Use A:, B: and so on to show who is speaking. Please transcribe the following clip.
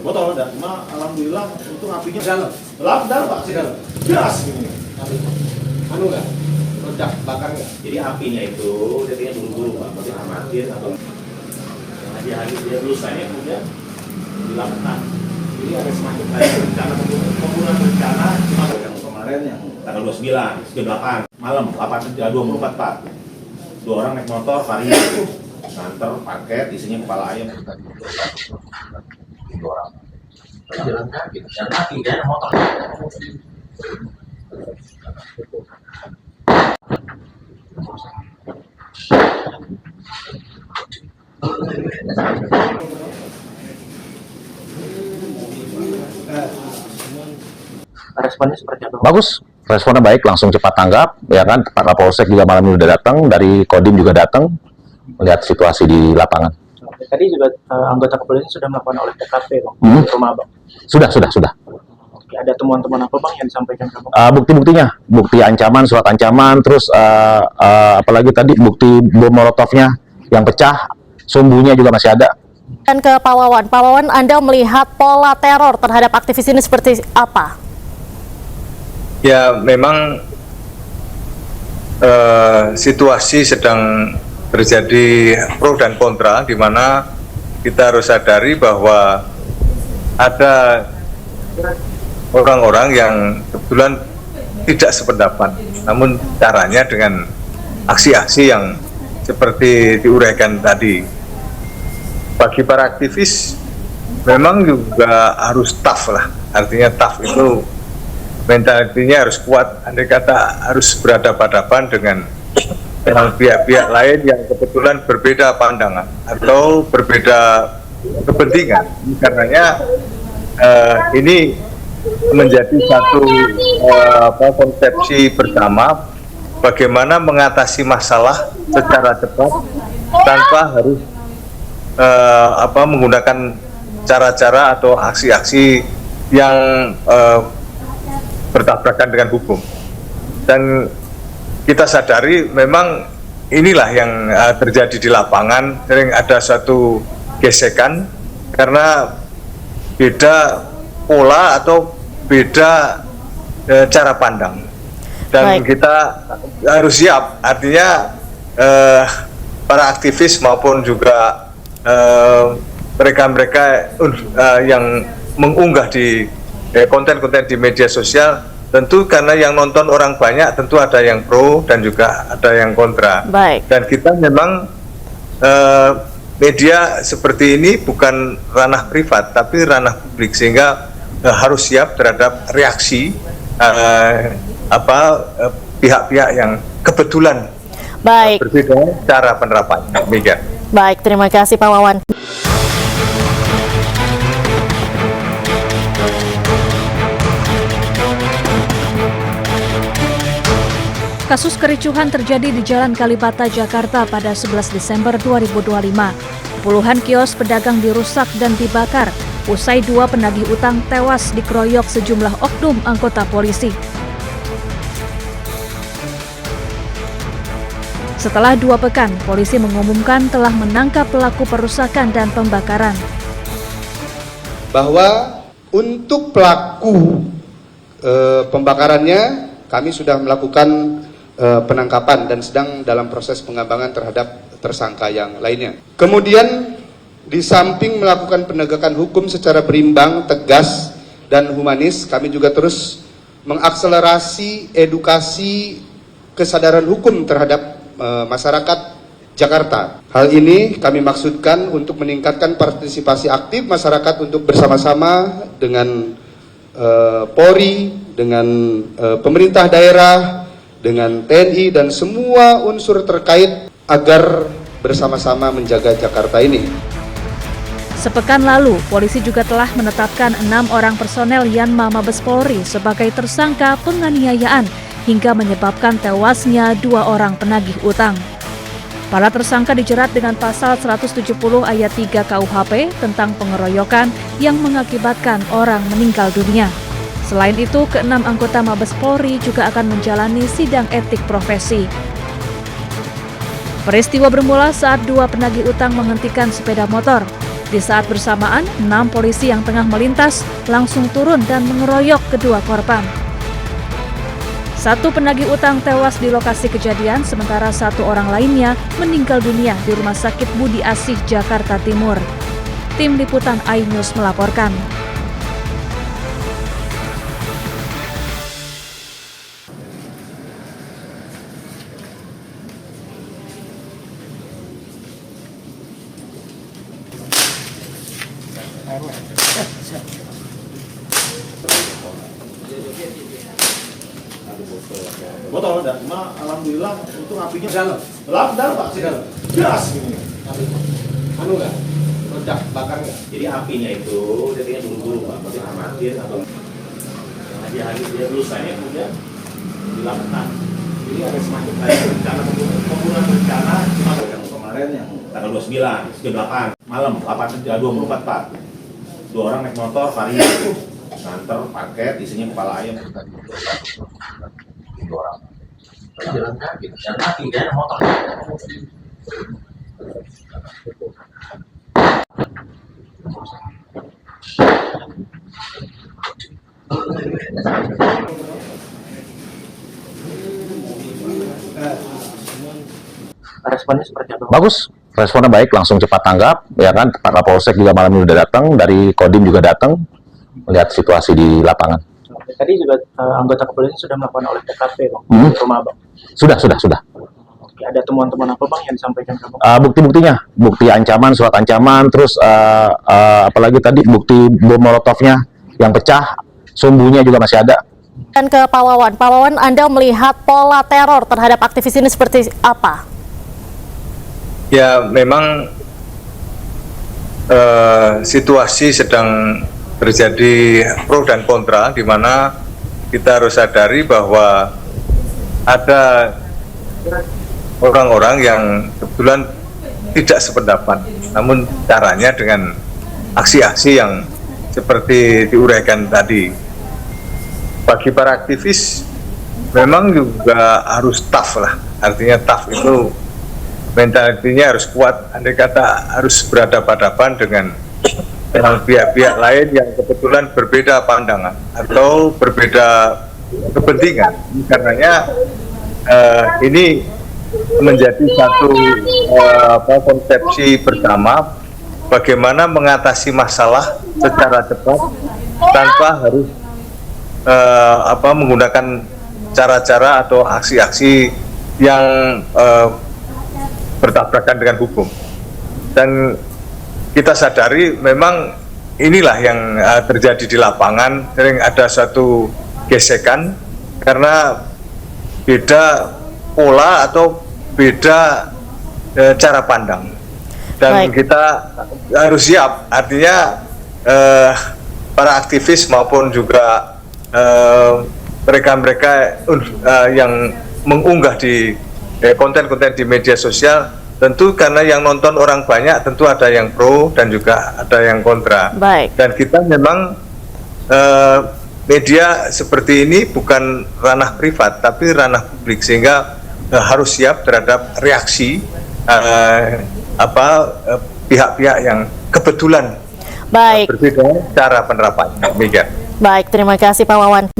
A: Botol ada, cuma alhamdulillah untuk apinya dalam Pak, dalam. Gas ini.
B: Anu enggak? Meledak, bakar enggak?
A: Jadi apinya itu jadinya buru-buru Pak, mungkin amatir atau yang lagi dia lusanya kemudian dilakukan. Jadi ada semacam rencana pembunuhan berencana cuma yang kemarin yang tanggal 29, jam 8 malam 8.24 Pak. 2 orang naik motor varia nganter paket isinya kepala ayam. 2 orang.
C: Jalan kaki, jalan kaki kan motor.
D: Responnya seperti apa?
E: Bagus, responnya baik, langsung cepat tanggap, ya kan. Pak Kapolsek juga malam ini udah datang, dari Kodim juga datang melihat situasi di lapangan.
D: Tadi juga anggota kepolisian sudah melakukan olah TKP, Bang, di rumah Abang.
E: Sudah.
D: Oke, ada temuan-temuan apa, Bang, yang disampaikan ke Abang?
E: Bukti-buktinya, bukti ancaman, surat ancaman, terus apalagi tadi bukti bom molotovnya yang pecah, sumbunya juga masih ada.
F: Dan ke Pak Wawan, Anda melihat pola teror terhadap aktivis ini seperti apa?
G: Ya, memang situasi sedang terjadi pro dan kontra, di mana kita harus sadari bahwa ada orang-orang yang kebetulan tidak sependapat, namun caranya dengan aksi-aksi yang seperti diuraikan tadi. Bagi para aktivis memang juga harus tough lah, artinya tough itu mentalitinya harus kuat, andai kata harus berhadapan-hadapan dengan pihak-pihak lain yang kebetulan berbeda pandangan atau berbeda kepentingan. Karenanya ini menjadi satu konsepsi bersama bagaimana mengatasi masalah secara cepat tanpa harus menggunakan cara-cara atau aksi-aksi yang bertabrakan dengan hukum. Dan kita sadari memang inilah yang terjadi di lapangan, sering ada suatu gesekan karena beda pola atau beda cara pandang. Dan kita harus siap, artinya para aktivis maupun juga mereka-mereka yang mengunggah di konten-konten di media sosial, tentu karena yang nonton orang banyak, tentu ada yang pro dan juga ada yang kontra.
F: Baik.
G: Dan kita memang media seperti ini bukan ranah privat, tapi ranah publik, sehingga harus siap terhadap reaksi pihak-pihak yang kebetulan berbeda cara penerapannya. Demikian.
F: Baik, terima kasih Pak Wawan.
H: Kasus kericuhan terjadi di Jalan Kalibata, Jakarta pada 11 Desember 2025. Puluhan kios pedagang dirusak dan dibakar, usai 2 penagih utang tewas dikeroyok sejumlah oknum anggota polisi. Setelah 2 pekan, polisi mengumumkan telah menangkap pelaku perusakan dan pembakaran.
B: Bahwa untuk pelaku pembakarannya, kami sudah melakukan penangkapan dan sedang dalam proses pengembangan terhadap tersangka yang lainnya. Kemudian di samping melakukan penegakan hukum secara berimbang, tegas, dan humanis, kami juga terus mengakselerasi edukasi kesadaran hukum terhadap masyarakat Jakarta. Hal ini kami maksudkan untuk meningkatkan partisipasi aktif masyarakat untuk bersama-sama dengan Polri, dengan pemerintah daerah, dengan TNI dan semua unsur terkait agar bersama-sama menjaga Jakarta ini.
H: Sepekan lalu, polisi juga telah menetapkan 6 orang personel Yanma Mabes Polri sebagai tersangka penganiayaan hingga menyebabkan tewasnya 2 orang penagih utang. Para tersangka dijerat dengan pasal 170 ayat 3 KUHP tentang pengeroyokan yang mengakibatkan orang meninggal dunia. Selain itu, ke-6 anggota Mabes Polri juga akan menjalani sidang etik profesi. Peristiwa bermula saat dua penagih utang menghentikan sepeda motor. Di saat bersamaan, 6 polisi yang tengah melintas langsung turun dan mengeroyok kedua korban. Satu penagih utang tewas di lokasi kejadian, sementara 1 orang lainnya meninggal dunia di Rumah Sakit Budi Asih, Jakarta Timur. Tim Liputan iNews melaporkan.
A: Botol ada, cuma alhamdulillah untuk apinya dalam Pak, dalam. Jelas ini.
B: Anu nggak? Meledak, bakar nggak?
A: Jadi apinya itu jadinya buru-buru Pak, masih amatir atau yang habis dia lusanya kemudian dilakukan. Jadi ada semacam kayak rencana pembunuhan berencana cuma yang kemarin yang tanggal 29, jam 8 malam 8.24 Pak. 2 orang naik motor varia nganter paket isinya kepala ayam.
C: 2 orang jalan kaki dan mati kan motor.
D: Responnya seperti apa?
E: Bagus, responnya baik, langsung cepat tanggap, ya kan. Pak Kapolsek juga malam ini udah datang, dari Kodim juga datang melihat situasi di lapangan.
D: Tadi juga anggota kepolisian sudah melakukan olah TKP, Bang, di rumah Abang.
E: Sudah.
D: Oke, ada temuan-temuan apa, Bang, yang disampaikan ke Abang?
E: Bukti-buktinya, bukti ancaman, surat ancaman, terus apalagi tadi bukti bom molotovnya yang pecah, sumbunya juga masih ada.
F: Dan ke Pak Wawan, Anda melihat pola teror terhadap aktivis ini seperti apa?
G: Ya, memang situasi sedang terjadi pro dan kontra, di mana kita harus sadari bahwa ada orang-orang yang kebetulan tidak sependapat, namun caranya dengan aksi-aksi yang seperti diuraikan tadi. Bagi para aktivis memang juga harus tough lah, artinya tough itu mentalitinya harus kuat, andai kata harus berhadapan-hadapan dengan pihak-pihak lain yang kebetulan berbeda pandangan atau berbeda kepentingan. Karenanya ini menjadi satu konsepsi bersama bagaimana mengatasi masalah secara cepat tanpa harus menggunakan cara-cara atau aksi-aksi yang bertabrakan dengan hukum. Dan kita sadari memang inilah yang terjadi di lapangan, sering ada satu gesekan karena beda pola atau beda cara pandang. Dan
F: Baik.
G: kita harus siap, artinya para aktivis maupun juga mereka-mereka yang mengunggah di konten-konten di media sosial, tentu karena yang nonton orang banyak, tentu ada yang pro dan juga ada yang kontra.
F: Baik.
G: Dan kita memang media seperti ini bukan ranah privat, tapi ranah publik, sehingga harus siap terhadap reaksi pihak-pihak yang kebetulan
F: Baik.
G: berbeda cara penerapannya. Demikian.
F: Baik, terima kasih Pak Wawan.